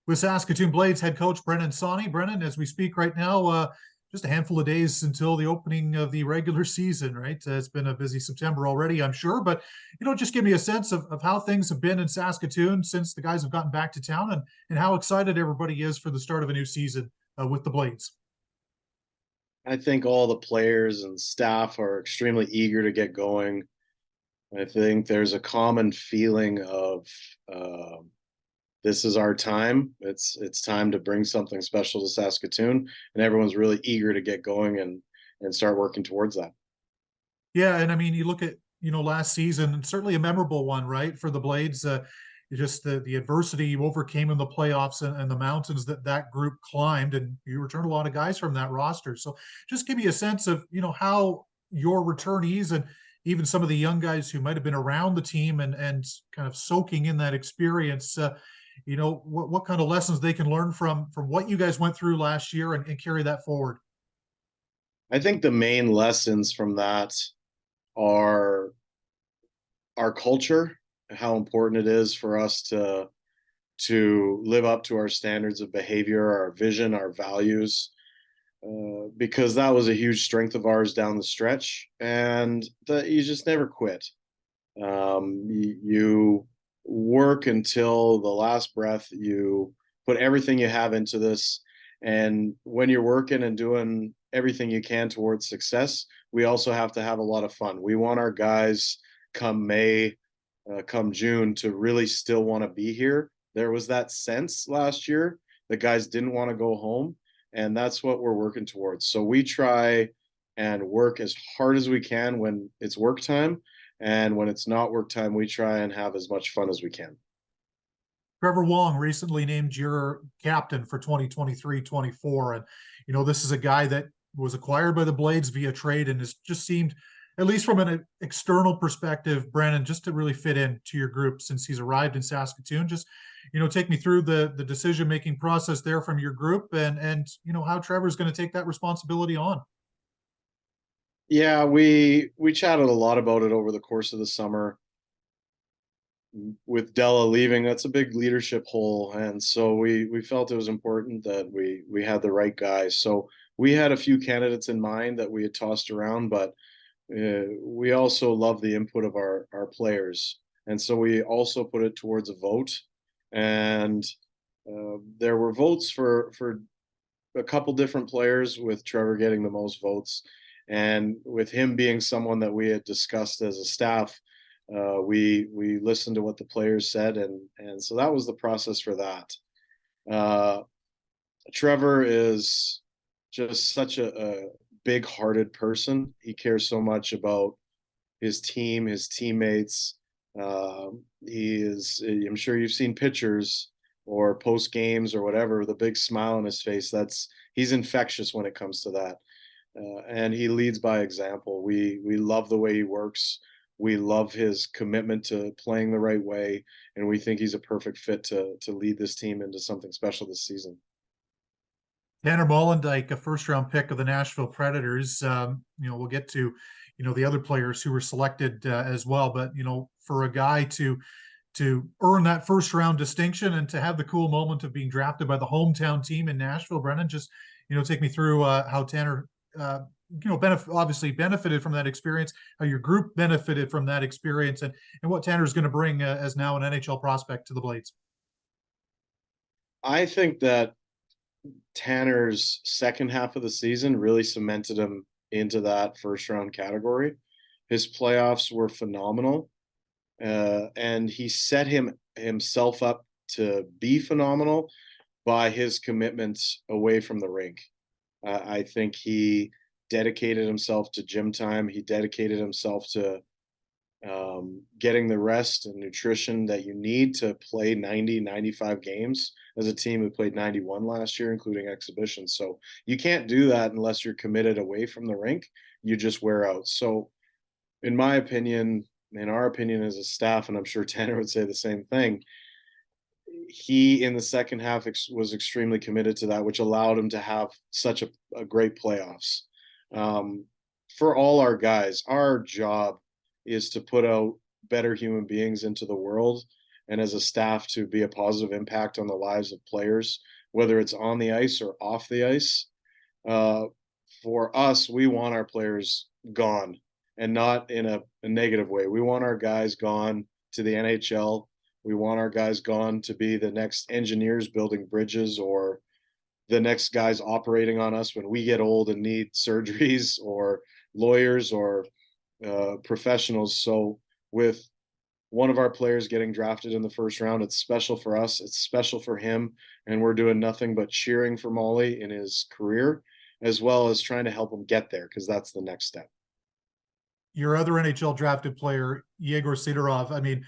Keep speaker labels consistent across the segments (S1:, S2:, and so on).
S1: with Saskatoon Blades head coach Brennan Sonne. Brennan, as we speak right now, just a handful of days until the opening of the regular season, right? It's been a busy September already, I'm sure, but just give me a sense of how things have been in Saskatoon since the guys have gotten back to town, and how excited everybody is for the start of a new season with the Blades.
S2: I think all the players and staff are extremely eager to get going. I think there's a common feeling of uh, this is our time. It's time to bring something special to Saskatoon, and everyone's really eager to get going and start working towards that.
S1: Yeah, and I mean, you look at last season, and certainly a memorable one, right, for the Blades. Just the adversity you overcame in the playoffs, and the mountains that group climbed, and you returned a lot of guys from that roster. So, just give me a sense of how your returnees and even some of the young guys who might have been around the team and kind of soaking in that experience. What kind of lessons they can learn from what you guys went through last year, and carry that forward.
S2: I think the main lessons from that are our culture, how important it is for us to live up to our standards of behavior, our vision, our values, because that was a huge strength of ours down the stretch, and that you just never quit. You work until the last breath. You put everything you have into this, and when you're working and doing everything you can towards success, we also have to have a lot of fun. We want our guys come May, come June to really still want to be here. There was that sense last year the guys didn't want to go home, and that's what we're working towards. So we try and work as hard as we can when it's work time, and when it's not work time, we try and have as much fun as we can.
S1: Trevor Wong recently named your captain for 2023-24. And, this is a guy that was acquired by the Blades via trade and has just seemed, at least from an external perspective, Brandon, just to really fit into your group since he's arrived in Saskatoon. Just, take me through the decision-making process there from your group, and how Trevor's going to take that responsibility on.
S2: Yeah, we chatted a lot about it over the course of the summer. With Della leaving, that's a big leadership hole, and so we felt it was important that we had the right guys. So we had a few candidates in mind that we had tossed around, but we also love the input of our players, and so we also put it towards a vote. And there were votes for a couple different players, with Trevor getting the most votes, and with him being someone that we had discussed as a staff, we listened to what the players said, and so that was the process for that. Uh, Trevor is just such a big-hearted person. He cares so much about his team, his teammates. He is. I'm sure you've seen pictures or post games or whatever, with a big smile on his face. He's infectious when it comes to that, and he leads by example. We love the way he works. We love his commitment to playing the right way, and we think he's a perfect fit to lead this team into something special this season.
S1: Tanner Mollendijk, a first-round pick of the Nashville Predators. We'll get to, the other players who were selected as well. But for a guy to earn that first-round distinction and to have the cool moment of being drafted by the hometown team in Nashville, Brennan, just take me through how Tanner, obviously benefited from that experience, how your group benefited from that experience, and what Tanner's going to bring as now an NHL prospect to the Blades.
S2: I think that Tanner's second half of the season really cemented him into that first round category. His playoffs were phenomenal, and he set himself up to be phenomenal by his commitments away from the rink. I think he dedicated himself to gym time. He dedicated himself to getting the rest and nutrition that you need to play 90, 95 games, as a team who played 91 last year, including exhibitions. So you can't do that unless you're committed away from the rink. You just wear out. So, in my opinion, in our opinion as a staff, and I'm sure Tanner would say the same thing, he in the second half was extremely committed to that, which allowed him to have such a great playoffs. For all our guys, our job is to put out better human beings into the world, and as a staff to be a positive impact on the lives of players, whether it's on the ice or off the ice. Uh, for us, we want our players gone, and not in a negative way. We want our guys gone to the NHL. We want our guys gone to be the next engineers building bridges, or the next guys operating on us when we get old and need surgeries, or lawyers, or professionals. So with one of our players getting drafted in the first round, it's special for us. It's special for him. And we're doing nothing but cheering for Molly in his career, as well as trying to help him get there, because that's the next step.
S1: Your other NHL drafted player, Yegor Sidorov, I mean,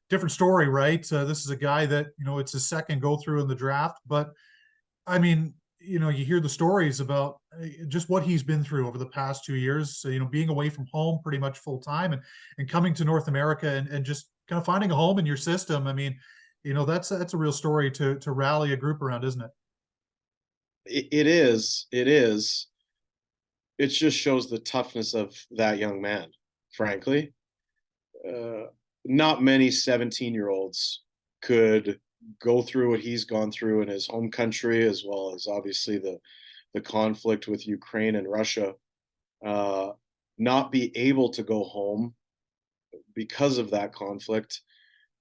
S1: different story, right? This is a guy that, it's his second go through in the draft, but I mean, you hear the stories about just what he's been through over the past 2 years, being away from home pretty much full time, and coming to North America, and just kind of finding a home in your system. I mean, that's a real story to rally a group around, isn't it?
S2: It is. It is. It just shows the toughness of that young man, frankly. Uh, Not many 17-year-olds could go through what he's gone through in his home country, as well as obviously the conflict with Ukraine and Russia, uh, not be able to go home because of that conflict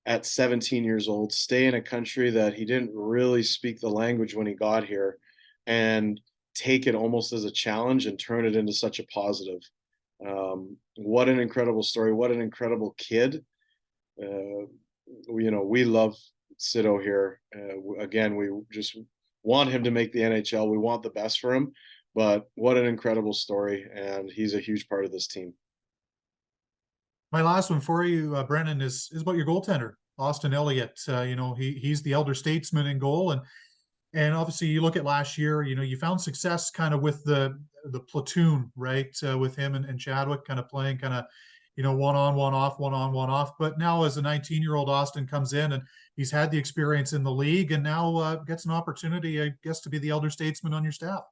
S2: at 17 years old, stay in a country that he didn't really speak the language when he got here, and take it almost as a challenge and turn it into such a positive. What an incredible story. What an incredible kid. We love Sido here. Again, we just want him to make the NHL. We want the best for him, but what an incredible story. And he's a huge part of this team.
S1: My last one for you, Brennan, is about your goaltender, Austin Elliott. He's the elder statesman in goal, and obviously you look at last year. You found success kind of with the platoon, right? With him and Chadwick kind of playing kind of, one on, one off, one on, one off. But now as a 19-year-old, Austin comes in, and he's had the experience in the league, and now gets an opportunity, I guess, to be the elder statesman on your staff.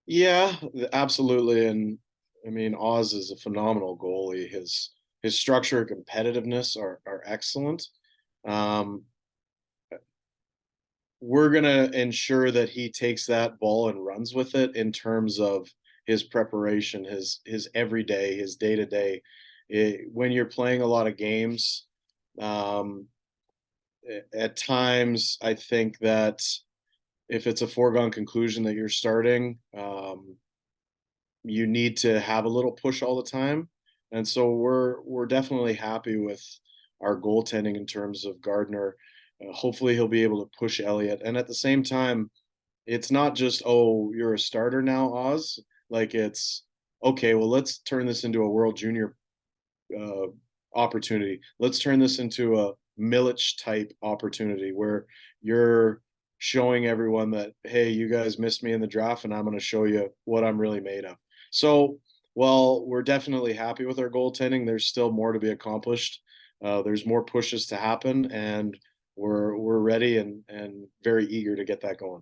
S2: Yeah, absolutely. And I mean, Oz is a phenomenal goalie. His structure and competitiveness are excellent. Um, we're gonna ensure that he takes that ball and runs with it in terms of his preparation, his everyday, his day to day. When you're playing a lot of games, um, at times I think that if it's a foregone conclusion that you're starting, you need to have a little push all the time. And so we're definitely happy with our goaltending in terms of Gardner. Hopefully he'll be able to push Elliott. And at the same time, it's not just, oh, you're a starter now, Oz. Like, it's okay, well, let's turn this into a World Junior uh, opportunity. Let's turn this into a Milich type opportunity where you're showing everyone that, hey, you guys missed me in the draft, and I'm going to show you what I'm really made of. So, well, we're definitely happy with our goaltending. There's still more to be accomplished. There's more pushes to happen, and we're ready and very eager to get that going.